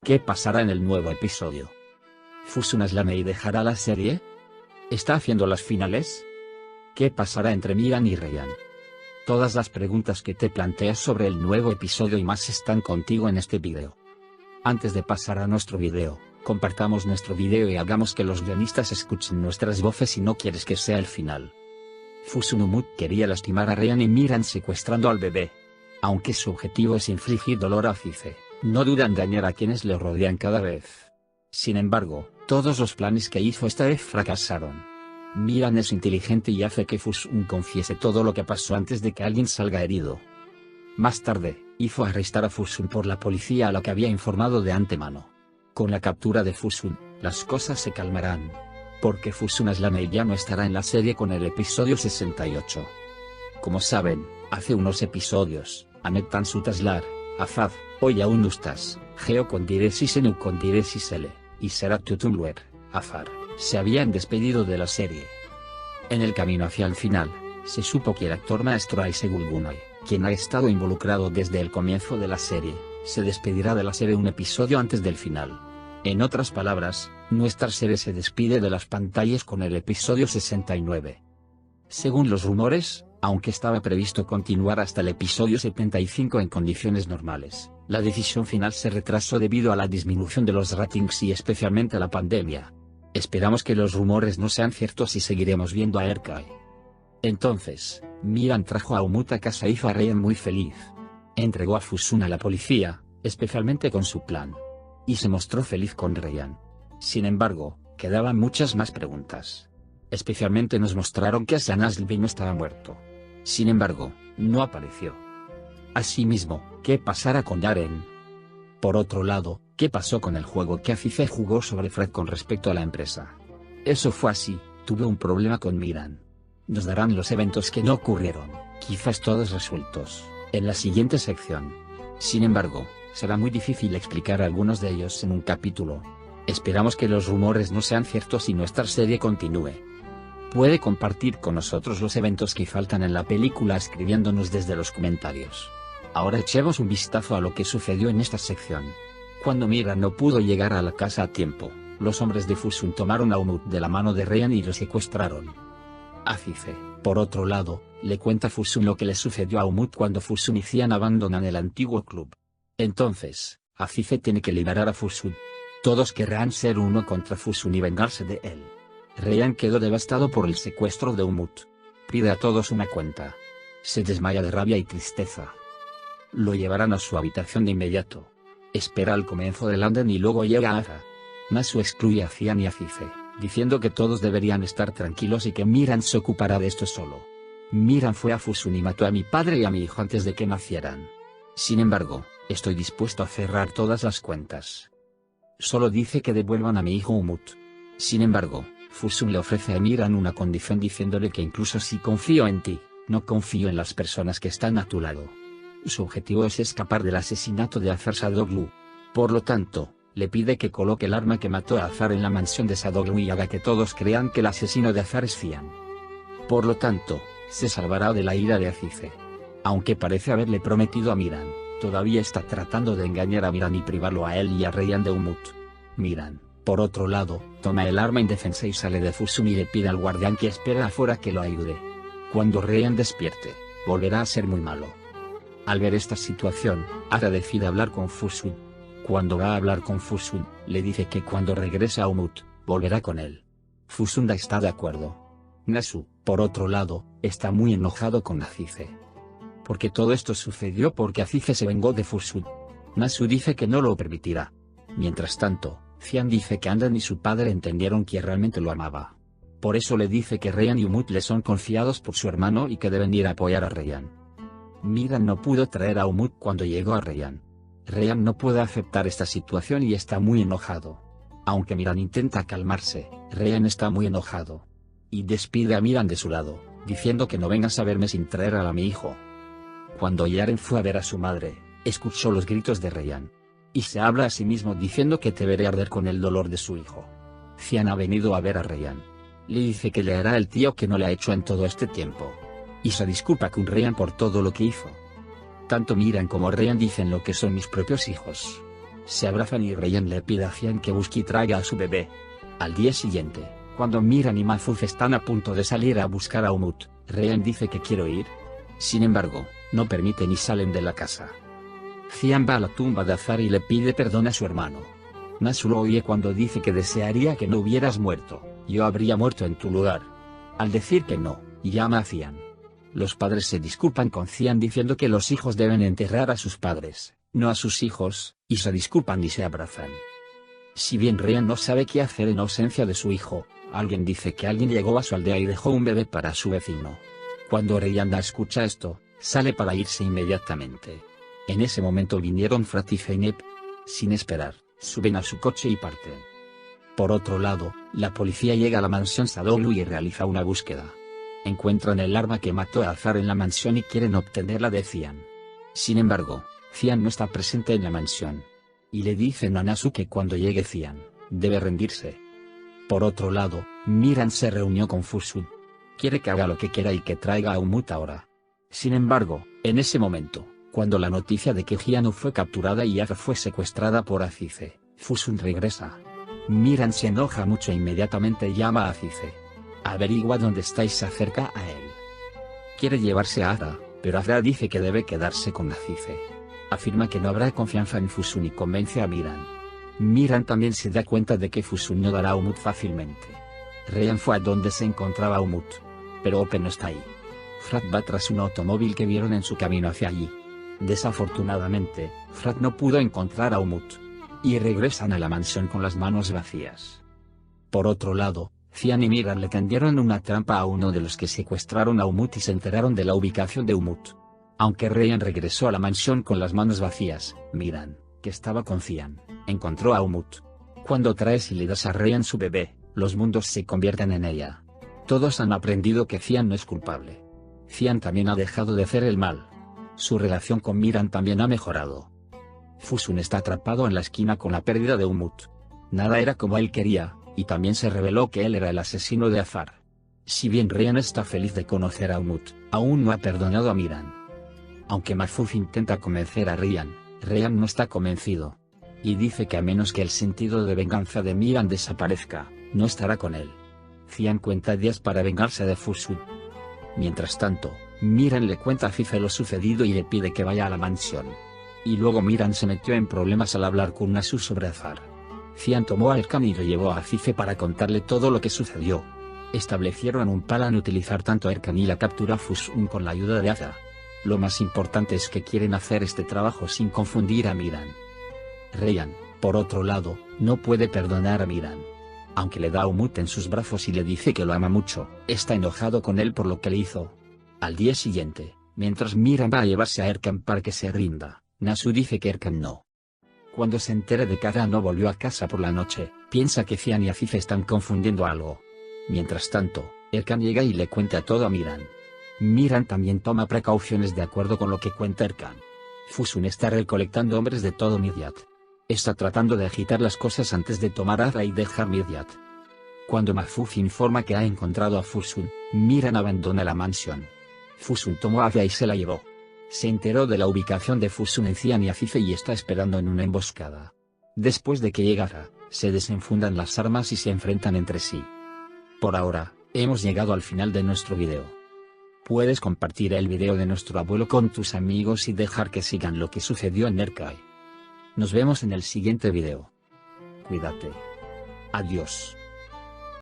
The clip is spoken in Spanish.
¿Qué pasará en el nuevo episodio? ¿Fusun Aslaney dejará la serie? ¿Está haciendo las finales? ¿Qué pasará entre Miran y Ryan? Todas las preguntas que te planteas sobre el nuevo episodio y más están contigo en este video. Antes de pasar a nuestro video, compartamos nuestro video y hagamos que los guionistas escuchen nuestras voces si no quieres que sea el final. Fusun Umut quería lastimar a Ryan y Miran secuestrando al bebé. Aunque su objetivo es infligir dolor a Azize, no duda en dañar a quienes le rodean cada vez. Sin embargo, todos los planes que hizo esta vez fracasaron. Miran es inteligente y hace que Fusun confiese todo lo que pasó antes de que alguien salga herido. Más tarde, hizo arrestar a Fusun por la policía a la que había informado de antemano. Con la captura de Fusun, las cosas se calmarán. Porque Fusun Aslaney ya no estará en la serie con el episodio 68. Como saben, hace unos episodios, Ahmet Tansut Aslar, Azaz, Oyaun Ustas, Geo Kondiresis Enu Kondiresis L, y Serap Tutumluer, Azar, se habían despedido de la serie. En el camino hacia el final, se supo que el actor maestro Aysegul Gunay, quien ha estado involucrado desde el comienzo de la serie, se despedirá de la serie un episodio antes del final. En otras palabras, nuestra serie se despide de las pantallas con el episodio 69. Según los rumores, aunque estaba previsto continuar hasta el episodio 75 en condiciones normales, la decisión final se retrasó debido a la disminución de los ratings y especialmente a la pandemia. Esperamos que los rumores no sean ciertos y seguiremos viendo a Erkai. Entonces, Miran trajo a Umut a casa y hizo a Ryan muy feliz. Entregó a Fusun a la policía, especialmente con su plan. Y se mostró feliz con Ryan. Sin embargo, quedaban muchas más preguntas. Especialmente nos mostraron que Aslan Aslaney no estaba muerto. Sin embargo, no apareció. Asimismo, ¿qué pasará con Yaren? Por otro lado, ¿qué pasó con el juego que Azize jugó sobre Fred con respecto a la empresa? Eso fue así, tuve un problema con Miran. Nos darán los eventos que no ocurrieron, quizás todos resueltos, en la siguiente sección. Sin embargo, será muy difícil explicar algunos de ellos en un capítulo. Esperamos que los rumores no sean ciertos y nuestra serie continúe. Puede compartir con nosotros los eventos que faltan en la película escribiéndonos desde los comentarios. Ahora echemos un vistazo a lo que sucedió en esta sección. Cuando Miran no pudo llegar a la casa a tiempo, los hombres de Fusun tomaron a Umut de la mano de Ryan y lo secuestraron. Azize, por otro lado, le cuenta a Fusun lo que le sucedió a Umut cuando Fusun y Cian abandonan el antiguo club. Entonces, Azize tiene que liberar a Fusun. Todos querrán ser uno contra Fusun y vengarse de él. Ryan quedó devastado por el secuestro de Umut. Pide a todos una cuenta. Se desmaya de rabia y tristeza. Lo llevarán a su habitación de inmediato. Espera al comienzo del anden y luego llega a Aza. Nasu excluye a Cian y a Azize, diciendo que todos deberían estar tranquilos y que Miran se ocupará de esto solo. Miran fue a Fusun y mató a mi padre y a mi hijo antes de que nacieran. Sin embargo, estoy dispuesto a cerrar todas las cuentas. Solo dice que devuelvan a mi hijo Umut. Sin embargo, Fusun le ofrece a Miran una condición diciéndole que incluso si confío en ti, no confío en las personas que están a tu lado. Su objetivo es escapar del asesinato de Azar Sadoglu. Por lo tanto, le pide que coloque el arma que mató a Azar en la mansión de Sadoglu y haga que todos crean que el asesino de Azar es Cian. Por lo tanto, se salvará de la ira de Azize. Aunque parece haberle prometido a Miran, todavía está tratando de engañar a Miran y privarlo a él y a Ryan de Umut. Miran, por otro lado, toma el arma indefensa y sale de Fusun y le pide al guardián que espera afuera que lo ayude. Cuando Ryan despierte, volverá a ser muy malo. Al ver esta situación, Aza decide hablar con Fusun. Cuando va a hablar con Fusun, le dice que cuando regrese a Umut, volverá con él. Fusun está de acuerdo. Nasu, por otro lado, está muy enojado con Azize. Porque todo esto sucedió porque Azize se vengó de Fusun. Nasu dice que no lo permitirá. Mientras tanto, Cian dice que Andan y su padre entendieron que realmente lo amaba. Por eso le dice que Ryan y Umut le son confiados por su hermano y que deben ir a apoyar a Ryan. Miran no pudo traer a Umut cuando llegó a Ryan. Ryan no puede aceptar esta situación y está muy enojado. Aunque Miran intenta calmarse, Ryan está muy enojado. Y despide a Miran de su lado, diciendo que no vengas a verme sin traer a mi hijo. Cuando Yaren fue a ver a su madre, escuchó los gritos de Ryan. Y se habla a sí mismo diciendo que deberá arder con el dolor de su hijo. Cian ha venido a ver a Ryan. Le dice que le hará el tío que no le ha hecho en todo este tiempo. Y se disculpa con Ryan por todo lo que hizo. Tanto Miran como Ryan dicen lo que son mis propios hijos. Se abrazan y Ryan le pide a Cian que busque y traiga a su bebé. Al día siguiente, cuando Miran y Mahfouz están a punto de salir a buscar a Umut, Ryan dice que quiere ir. Sin embargo, no permiten y salen de la casa. Cian va a la tumba de Azar y le pide perdón a su hermano. Nasu lo oye cuando dice que desearía que no hubieras muerto, yo habría muerto en tu lugar. Al decir que no, llama a Cian. Los padres se disculpan con Cian diciendo que los hijos deben enterrar a sus padres, no a sus hijos, y se disculpan y se abrazan. Si bien Ryan no sabe qué hacer en ausencia de su hijo, alguien dice que alguien llegó a su aldea y dejó un bebé para su vecino. Cuando Ryan escucha esto, sale para irse inmediatamente. En ese momento vinieron Frat y Zeynep. Sin esperar, suben a su coche y parten. Por otro lado, la policía llega a la mansión Sadoglu y realiza una búsqueda. Encuentran el arma que mató a Azar en la mansión y quieren obtenerla de Cian. Sin embargo, Cian no está presente en la mansión. Y le dicen a Nasu que cuando llegue Cian, debe rendirse. Por otro lado, Miran se reunió con Fusun. Quiere que haga lo que quiera y que traiga a Umut ahora. Sin embargo, en ese momento, cuando la noticia de que Jianu fue capturada y Aza fue secuestrada por Azize, Fusun regresa. Miran se enoja mucho e inmediatamente llama a Azize. Averigua dónde está y se acerca a él. Quiere llevarse a Aza, pero Aza dice que debe quedarse con Azize. Afirma que no habrá confianza en Fusun y convence a Miran. Miran también se da cuenta de que Fusun no dará a Umut fácilmente. Ryan fue a donde se encontraba Umut. Pero Open no está ahí. Frat va tras un automóvil que vieron en su camino hacia allí. Desafortunadamente, Frat no pudo encontrar a Umut. Y regresan a la mansión con las manos vacías. Por otro lado, Cian y Miran le tendieron una trampa a uno de los que secuestraron a Umut y se enteraron de la ubicación de Umut. Aunque Ryan regresó a la mansión con las manos vacías, Miran, que estaba con Cian, encontró a Umut. Cuando traes y le das a Ryan su bebé, los mundos se convierten en ella. Todos han aprendido que Cian no es culpable. Cian también ha dejado de hacer el mal. Su relación con Miran también ha mejorado. Fusun está atrapado en la esquina con la pérdida de Umut. Nada era como él quería, y también se reveló que él era el asesino de Azar. Si bien Ryan está feliz de conocer a Umut, aún no ha perdonado a Miran. Aunque Mahfouz intenta convencer a Ryan, Ryan no está convencido. Y dice que a menos que el sentido de venganza de Miran desaparezca, no estará con él. Cian cuenta días para vengarse de Fusun. Mientras tanto, Miran le cuenta a Azize lo sucedido y le pide que vaya a la mansión. Y luego Miran se metió en problemas al hablar con Nasu sobre Azar. Cian tomó a Erkan y lo llevó a Azize para contarle todo lo que sucedió. Establecieron un plan utilizar tanto a Erkan y la captura a Fusun con la ayuda de Azar. Lo más importante es que quieren hacer este trabajo sin confundir a Miran. Ryan, por otro lado, no puede perdonar a Miran. Aunque le da a Umut en sus brazos y le dice que lo ama mucho, está enojado con él por lo que le hizo. Al día siguiente, mientras Miran va a llevarse a Erkan para que se rinda, Nasu dice que Erkan no. Cuando se entera de que Ada no volvió a casa por la noche, piensa que Cian y Azize están confundiendo algo. Mientras tanto, Erkan llega y le cuenta todo a Miran. Miran también toma precauciones de acuerdo con lo que cuenta Erkan. Fusun está recolectando hombres de todo Midyat. Está tratando de agitar las cosas antes de tomar Ada y dejar Midyat. Cuando Mahfouz informa que ha encontrado a Fusun, Miran abandona la mansión. Fusun tomó a Ada y se la llevó. Se enteró de la ubicación de Fusun en Cian y Azize y está esperando en una emboscada. Después de que llegara, se desenfundan las armas y se enfrentan entre sí. Por ahora, hemos llegado al final de nuestro video. Puedes compartir el video de nuestro abuelo con tus amigos y dejar que sigan lo que sucedió en Erkai. Nos vemos en el siguiente video. Cuídate. Adiós.